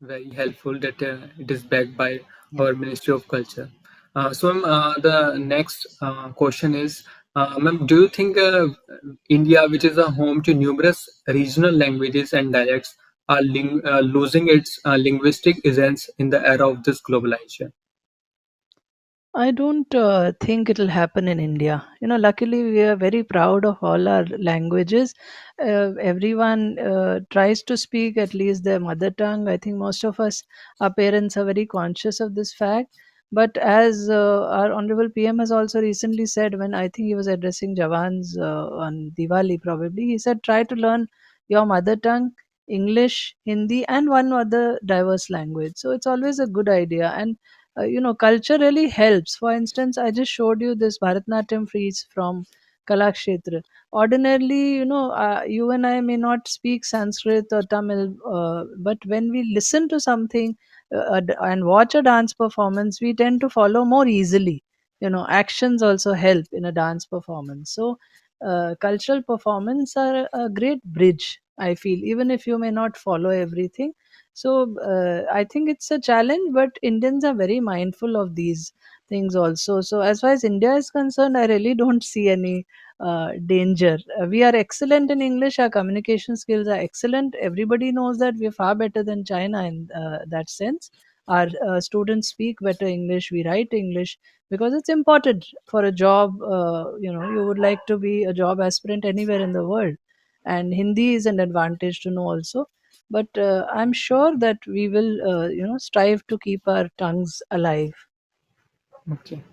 very helpful that it is backed by our Ministry of Culture. The next question is, ma'am, do you think India, which is a home to numerous regional languages and dialects, are losing its linguistic essence in the era of this globalization? I don't think it'll happen in India. Luckily, we are very proud of all our languages. Everyone tries to speak at least their mother tongue. I think most of us, our parents, are very conscious of this fact. But as our Honorable PM has also recently said, when I think he was addressing Jawans on Diwali, probably, he said, try to learn your mother tongue, English, Hindi, and one other diverse language. So it's always a good idea. And culture really helps. For instance, I just showed you this Bharatnatyam frieze from Kalakshetra. Ordinarily, you and I may not speak Sanskrit or Tamil, but when we listen to something and watch a dance performance, we tend to follow more easily. Actions also help in a dance performance. So cultural performance are a great bridge, I feel, even if you may not follow everything. So I think it's a challenge, but Indians are very mindful of these things also. So as far as India is concerned, I really don't see any danger. We are excellent in English. Our communication skills are excellent. Everybody knows that we are far better than China in that sense. Our students speak better English. We write English because it's important for a job. You would like to be a job aspirant anywhere in the world, and Hindi is an advantage to know also. But I'm sure that we will, strive to keep our tongues alive. Okay.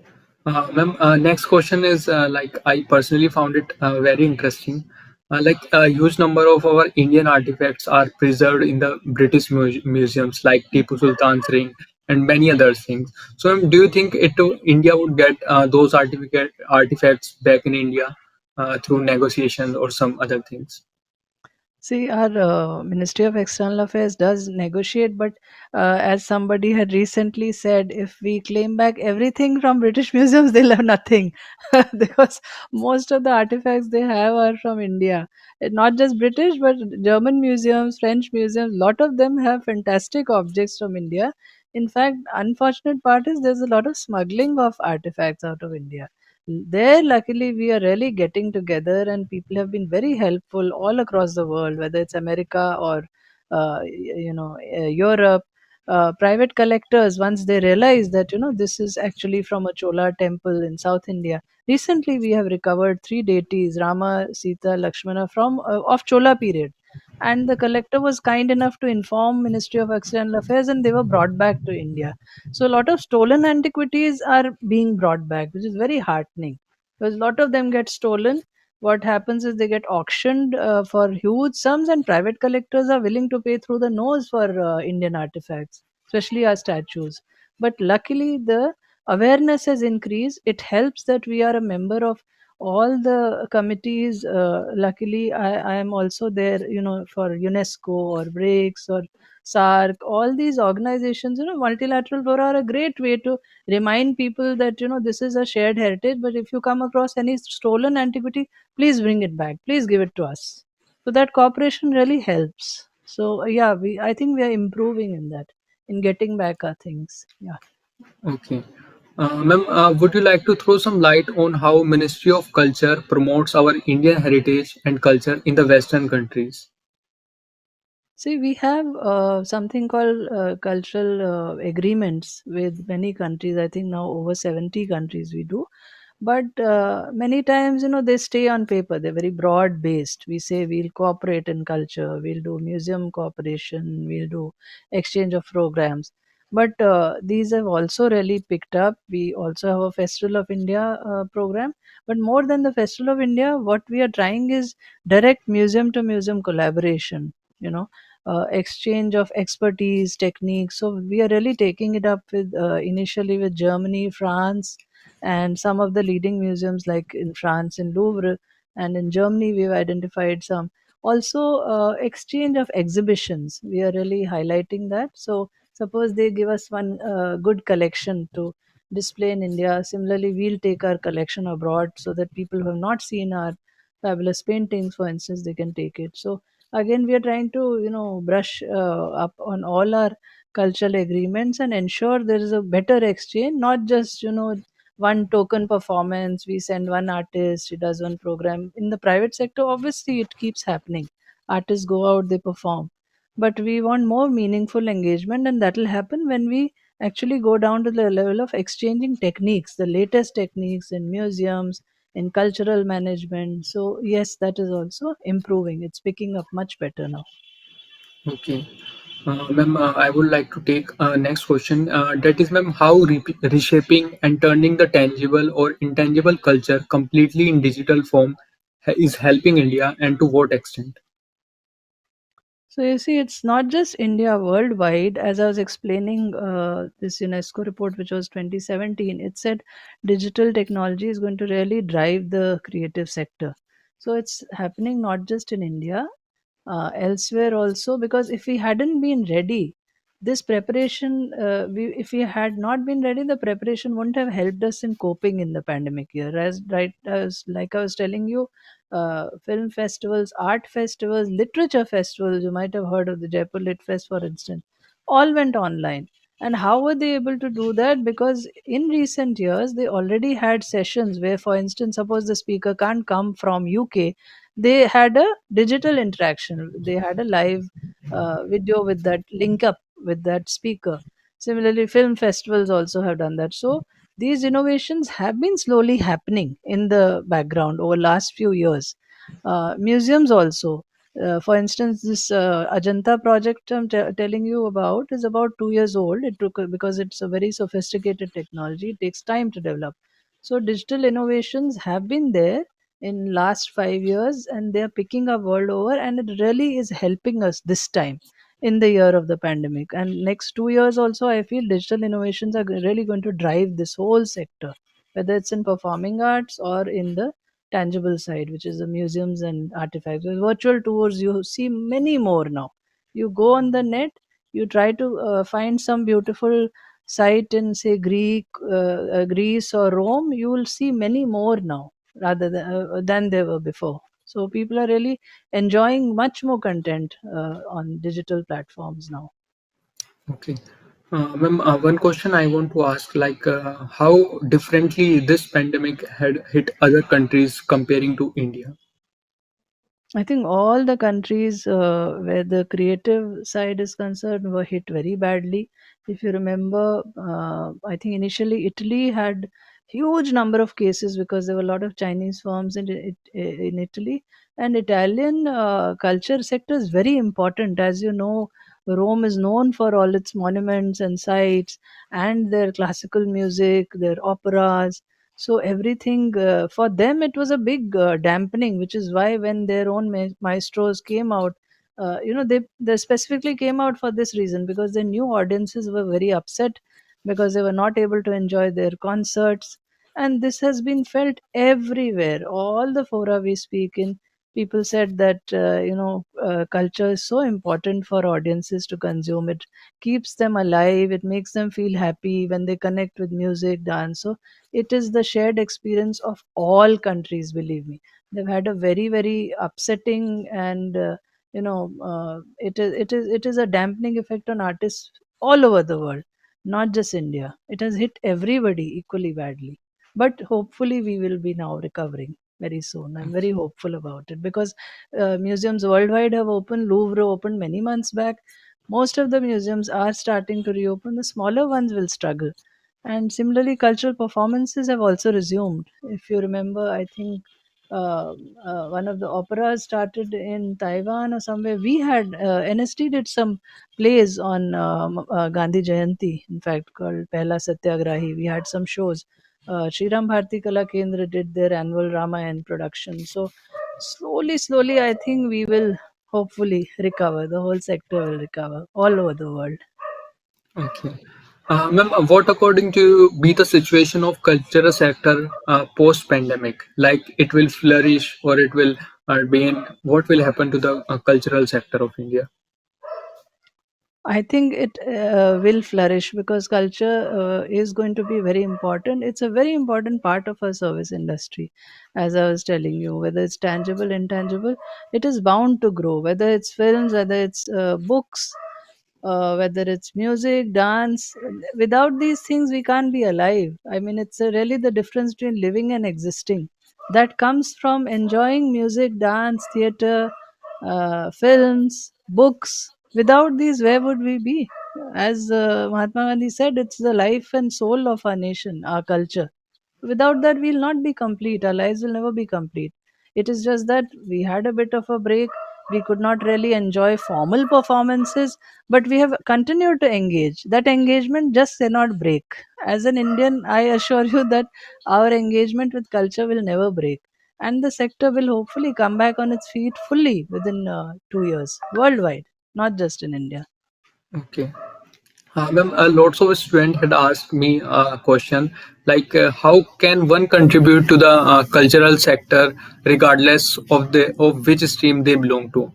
Ma'am, next question is like I personally found it very interesting. Like a huge number of our Indian artifacts are preserved in the British museums, like Tipu Sultan's ring and many other things. So, do you think India would get those artifacts back in India through negotiation or some other things? See, our Ministry of External Affairs does negotiate, but as somebody had recently said, if we claim back everything from British museums, they'll have nothing because most of the artifacts they have are from India. Not just British, but German museums, French museums, lot of them have fantastic objects from India. In fact, unfortunate part is there's a lot of smuggling of artifacts out of India. There, luckily, we are really getting together, and people have been very helpful all across the world, whether it's America or Europe. Private collectors, once they realize that this is actually from a Chola temple in South India. Recently, we have recovered three deities, Rama, Sita, Lakshmana, from of Chola period, and the collector was kind enough to inform Ministry of External Affairs, and they were brought back to India. So a lot of stolen antiquities are being brought back, which is very heartening because a lot of them get stolen. What happens is they get auctioned for huge sums, and private collectors are willing to pay through the nose for Indian artifacts, especially our statues. But luckily, the awareness has increased. It helps that we are a member of all the committees. Luckily, I am also there, for UNESCO or BRICS or SARC, all these organizations, multilateral fora are a great way to remind people that, this is a shared heritage. But if you come across any stolen antiquity, please bring it back. Please give it to us. So that cooperation really helps. So yeah, I think we are improving in that, in getting back our things. Yeah. Okay. Ma'am, would you like to throw some light on how Ministry of Culture promotes our Indian heritage and culture in the Western countries? See, we have something called cultural agreements with many countries. I think now over 70 countries we do. But many times, they stay on paper. They're very broad based. We say we'll cooperate in culture, we'll do museum cooperation, we'll do exchange of programs. But these have also really picked up. We also have a Festival of India program. But more than the Festival of India, what we are trying is direct museum to museum collaboration. Exchange of expertise, techniques. So we are really taking it up with initially with Germany, France, and some of the leading museums like in France in Louvre, and in Germany we've identified some. Also, exchange of exhibitions. We are really highlighting that. So suppose they give us one good collection to display in India. Similarly, we'll take our collection abroad so that people who have not seen our fabulous paintings, for instance, they can take it. So again, we are trying to brush up on all our cultural agreements and ensure there is a better exchange, not just one token performance. We send one artist, he does one program. In the private sector, obviously it keeps happening. Artists go out, they perform, but we want more meaningful engagement, and that will happen when we actually go down to the level of exchanging techniques, the latest techniques in museums, in cultural management. So yes, that is also improving. It's picking up much better now. Okay. Ma'am, I would like to take next question. That is, ma'am, how reshaping and turning the tangible or intangible culture completely in digital form is helping India, and to what extent? So you see, it's not just India, worldwide. As I was explaining, this UNESCO report, which was 2017, it said digital technology is going to really drive the creative sector. So it's happening not just in India, elsewhere also. Because if we hadn't been ready, this preparation, if we had not been ready, the preparation wouldn't have helped us in coping in the pandemic year. As right as like I was telling you, film festivals, art festivals, literature festivals. You might have heard of the Jaipur Lit Fest, for instance. All went online. And how were they able to do that? Because in recent years, they already had sessions where, for instance, suppose the speaker can't come from UK, they had a digital interaction. They had a live video with that link up with that speaker. Similarly, film festivals also have done that. So these innovations have been slowly happening in the background over last few years. Museums also, for instance, this Ajanta project I'm telling you about is about 2 years old. It took because it's a very sophisticated technology. It takes time to develop. So digital innovations have been there in last 5 years, and they are picking up world over, and it really is helping us this time in the year of the pandemic. And next 2 years also, I feel digital innovations are really going to drive this whole sector, whether it's in performing arts or in the tangible side, which is the museums and artifacts. With virtual tours, you see many more now. You go on the net, you try to find some beautiful site in, say, Greece or Rome. You will see many more now rather than they were before. So people are really enjoying much more content on digital platforms now. Okay. Ma'am, one question I want to ask, like, how differently this pandemic had hit other countries comparing to India? I think all the countries where the creative side is concerned were hit very badly. If you remember, I think initially Italy had huge number of cases because there were a lot of Chinese firms in Italy, and Italian culture sector is very important. As you know, Rome is known for all its monuments and sites and their classical music, their operas. So everything for them, it was a big dampening, which is why when their own maestros came out, they specifically came out for this reason, because they knew audiences were very upset because they were not able to enjoy their concerts. And this has been felt everywhere. All the fora we speak in, people said that culture is so important for audiences to consume. It keeps them alive, it makes them feel happy when they connect with music, dance. So it is the shared experience of all countries, believe me. They've had a very, very upsetting and it is a dampening effect on artists all over the world, not just India. It has hit everybody equally badly, but hopefully we will be now recovering very soon. I'm very hopeful about it, because museums worldwide have opened. Louvre opened many months back. Most of the museums are starting to reopen. The smaller ones will struggle. And similarly, cultural performances have also resumed. If you remember, I think one of the operas started in Taiwan or somewhere. We had NST did some plays on Gandhi Jayanti, in fact, called Pehla Satyagrahi. We had some shows. Shriram Bharati Kala Kendra did their annual Ramayan production. So slowly, I think we will hopefully recover. The whole sector will recover all over the world. Okay. Ma'am, what according to you be the situation of cultural sector post-pandemic? Like it will flourish or it will what will happen to the cultural sector of India? I think it will flourish, because culture is going to be very important. It's a very important part of our service industry. As I was telling you, whether it's tangible, intangible, it is bound to grow. Whether it's films, whether it's books, whether it's music, dance. Without these things, we can't be alive. I mean, it's really the difference between living and existing. That comes from enjoying music, dance, theater, films, books. Without these, where would we be? As Mahatma Gandhi said, it's the life and soul of our nation, our culture. Without that, we'll not be complete. Our lives will never be complete. It is just that we had a bit of a break. We could not really enjoy formal performances, but we have continued to engage. That engagement just cannot break. As an Indian, I assure you that our engagement with culture will never break. And the sector will hopefully come back on its feet fully within 2 years, worldwide, not just in India. Okay. Ma'am, lots of students had asked me a question like, how can one contribute to the cultural sector regardless of which stream they belong to?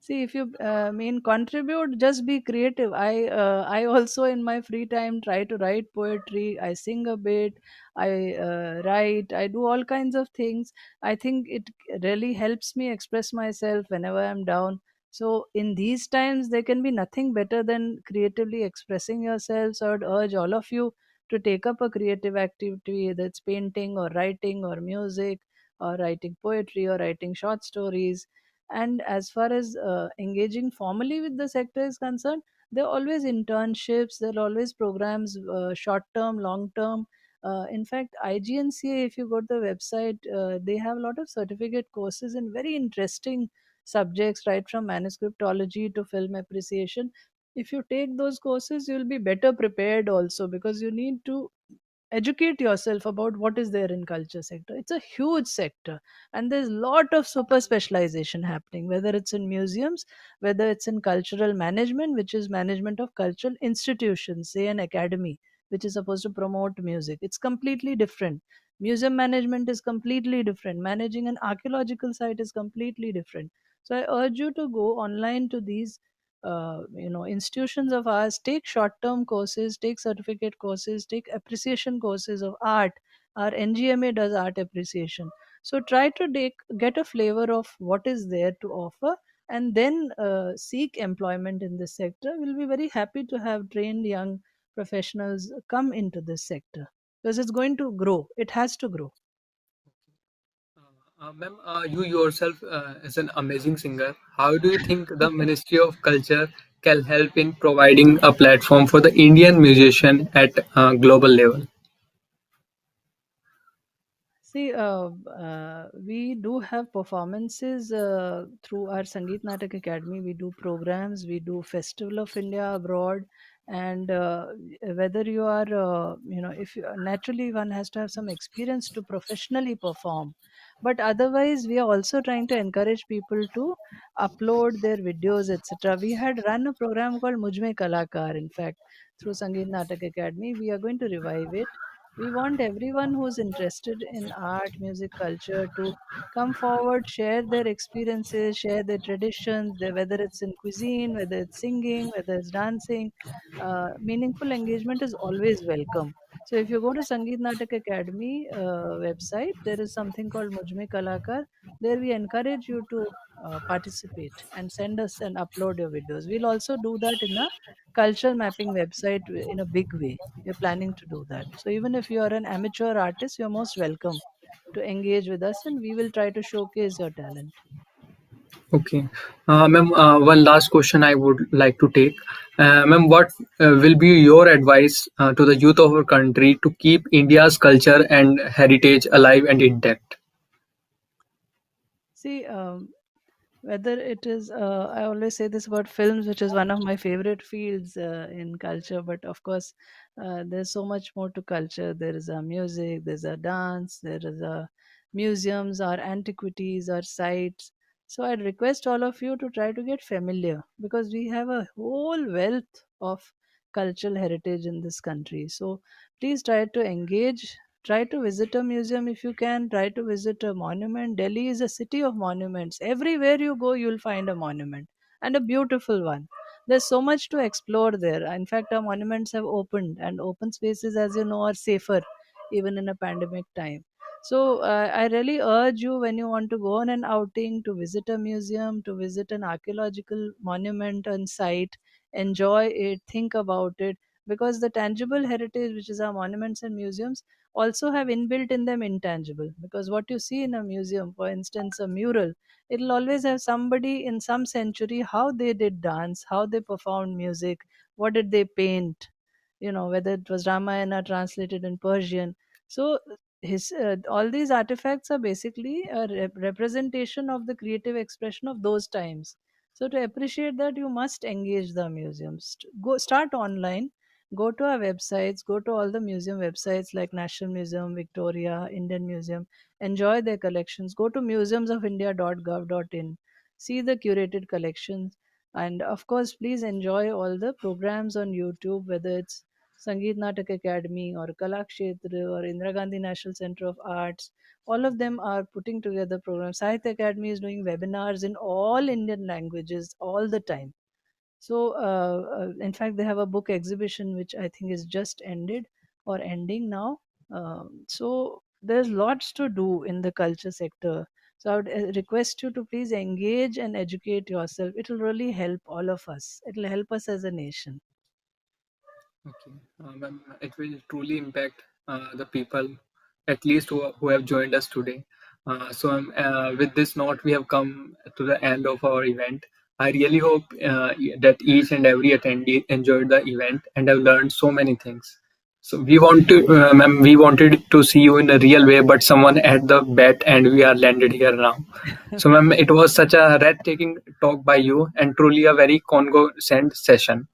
See, if you mean contribute, just be creative. I also in my free time try to write poetry. I sing a bit. I write. I do all kinds of things. I think it really helps me express myself whenever I'm down. So in these times, there can be nothing better than creatively expressing yourselves. I would urge all of you to take up a creative activity, whether it's painting or writing or music or writing poetry or writing short stories. And as far as engaging formally with the sector is concerned, there are always internships, there are always programs, short term, long term. In fact, IGNCA, if you go to the website, they have a lot of certificate courses in very interesting subjects, right from manuscriptology to film appreciation. If you take those courses, you'll be better prepared also, because you need to educate yourself about what is there in culture sector. It's a huge sector, and there's lot of super specialization happening, whether it's in museums, whether it's in cultural management, which is management of cultural institutions, say an academy which is supposed to promote music. It's completely different. Museum management is completely different. Managing an archaeological site is completely different. So I urge you to go online to these institutions of ours. Take short term courses, take certificate courses, take appreciation courses of art. Our NGMA does art appreciation. So try to get a flavor of what is there to offer, and then seek employment in this sector. We'll be very happy to have trained young professionals come into this sector, because it's going to grow. It has to grow. Ma'am, you yourself is an amazing singer. How do you think the Ministry of Culture can help in providing a platform for the Indian musician at global level? See, we do have performances through our Sangeet Natak Academy. We do programs, we do Festival of India abroad, and whether you are, if you, naturally one has to have some experience to professionally perform. But otherwise, we are also trying to encourage people to upload their videos, etc. We had run a program called Mujhme Kalakar, in fact, through Sangeet Natak Academy. We are going to revive it. We want everyone who's interested in art, music, culture to come forward, share their experiences, share their traditions, whether it's in cuisine, whether it's singing, whether it's dancing. Meaningful engagement is always welcome. So if you go to Sangeet Natak Academy website, there is something called Mujhme Kalakar. There we encourage you to participate and send us and upload your videos. We'll also do that in a cultural mapping website in a big way. We're planning to do that. So even if you are an amateur artist, you're most welcome to engage with us, and we will try to showcase your talent. Okay. Ma'am, one last question I would like to take. Ma'am, what will be your advice to the youth of our country to keep India's culture and heritage alive and intact? See, whether it is, I always say this about films, which is one of my favorite fields in culture, but of course, there's so much more to culture. There is a music, there's a dance, there is a museums or antiquities or sites. So I'd request all of you to try to get familiar, because we have a whole wealth of cultural heritage in this country. So please try to engage. Try to visit a museum if you can. Try to visit a monument. Delhi is a city of monuments. Everywhere you go, you'll find a monument, and a beautiful one. There's so much to explore there. In fact, our monuments have opened, and open spaces, as you know, are safer even in a pandemic time. So, I really urge you, when you want to go on an outing, to visit a museum, to visit an archaeological monument and site, enjoy it, think about it, because the tangible heritage, which is our monuments and museums, also have inbuilt in them intangible. Because what you see in a museum, for instance a mural, it'll always have somebody in some century, how they did dance, how they performed music, what did they paint, whether it was Ramayana translated in Persian. So his all these artifacts are basically a representation of the creative expression of those times. So to appreciate that, you must engage the museums. Go start online, go to our websites, go to all the museum websites like National Museum, Victoria, Indian Museum, enjoy their collections. Go to museumsofindia.gov.in, see the curated collections, and of course, please enjoy all the programs on YouTube, whether it's Sangeet Natak Academy or Kalakshetra or Indira Gandhi National Center of Arts. All of them are putting together programs. Sahitya Academy is doing webinars in all Indian languages all the time. So, in fact, they have a book exhibition which I think is just ended or ending now. So, there's lots to do in the culture sector. So I would request you to please engage and educate yourself. It will really help all of us. It will help us as a nation. Okay, ma'am, it will truly impact the people, at least who have joined us today. With this note, we have come to the end of our event. I really hope that each and every attendee enjoyed the event and have learned so many things. So ma'am, we wanted to see you in a real way, but someone had the bet, and we are landed here now. So, ma'am, it was such a breathtaking talk by you, and truly a very congruent session.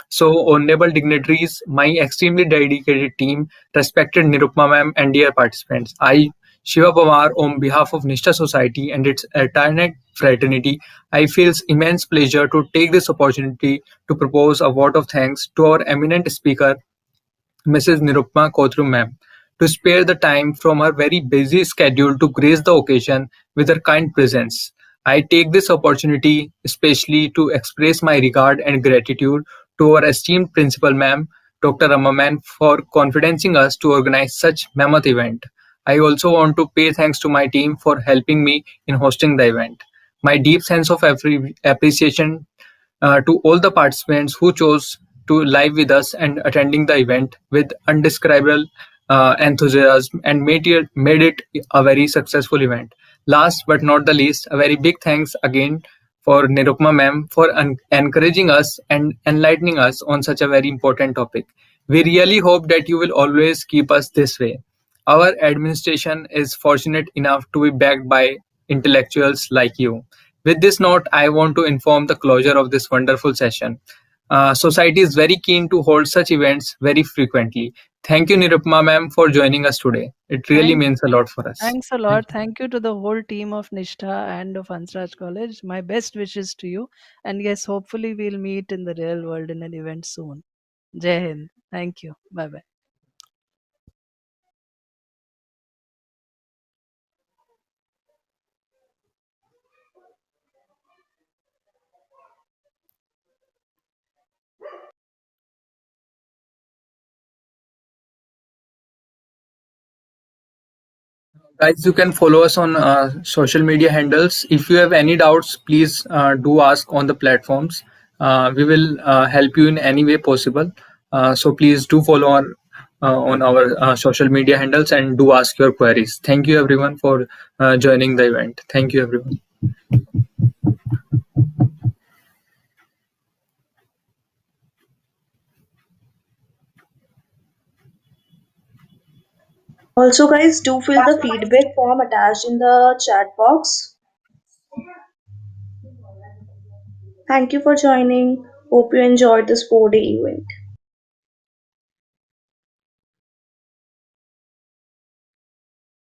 So, honorable dignitaries, my extremely dedicated team, respected Nirupma ma'am, and dear participants, I, Shiva Pawar, on behalf of Nishta Society and its alternate fraternity, I feel immense pleasure to take this opportunity to propose a vote of thanks to our eminent speaker, Mrs. Nirupma Kothuru ma'am, to spare the time from her very busy schedule to grace the occasion with her kind presence. I take this opportunity especially to express my regard and gratitude to our esteemed principal ma'am, Dr. Amma ma'am, for confiding us to organize such mammoth event. I also want to pay thanks to my team for helping me in hosting the event. My deep sense of appreciation to all the participants who chose to live with us and attending the event with undescribable enthusiasm and made it a very successful event. Last but not the least, a very big thanks again for Nirupma ma'am for encouraging us and enlightening us on such a very important topic. We really hope that you will always keep us this way. Our administration is fortunate enough to be backed by intellectuals like you. With this note, I want to inform the closure of this wonderful session. Society is very keen to hold such events very frequently. Thank you, Nirupma ma'am, for joining us today. It really Thank, means a lot for us. thanks a Thank lot. Thank you to the whole team of Nishtha and of Hansraj College. My best wishes to you. And yes, hopefully we'll meet in the real world in an event soon. Jai Hind. Thank you. Bye bye. Guys, you can follow us on social media handles. If you have any doubts, please do ask on the platforms. We will help you in any way possible. So please do follow on our social media handles and do ask your queries. Thank you everyone for joining the event. Thank you everyone. Also, guys, do fill the feedback form attached in the chat box. Thank you for joining. Hope you enjoyed this 4-day event.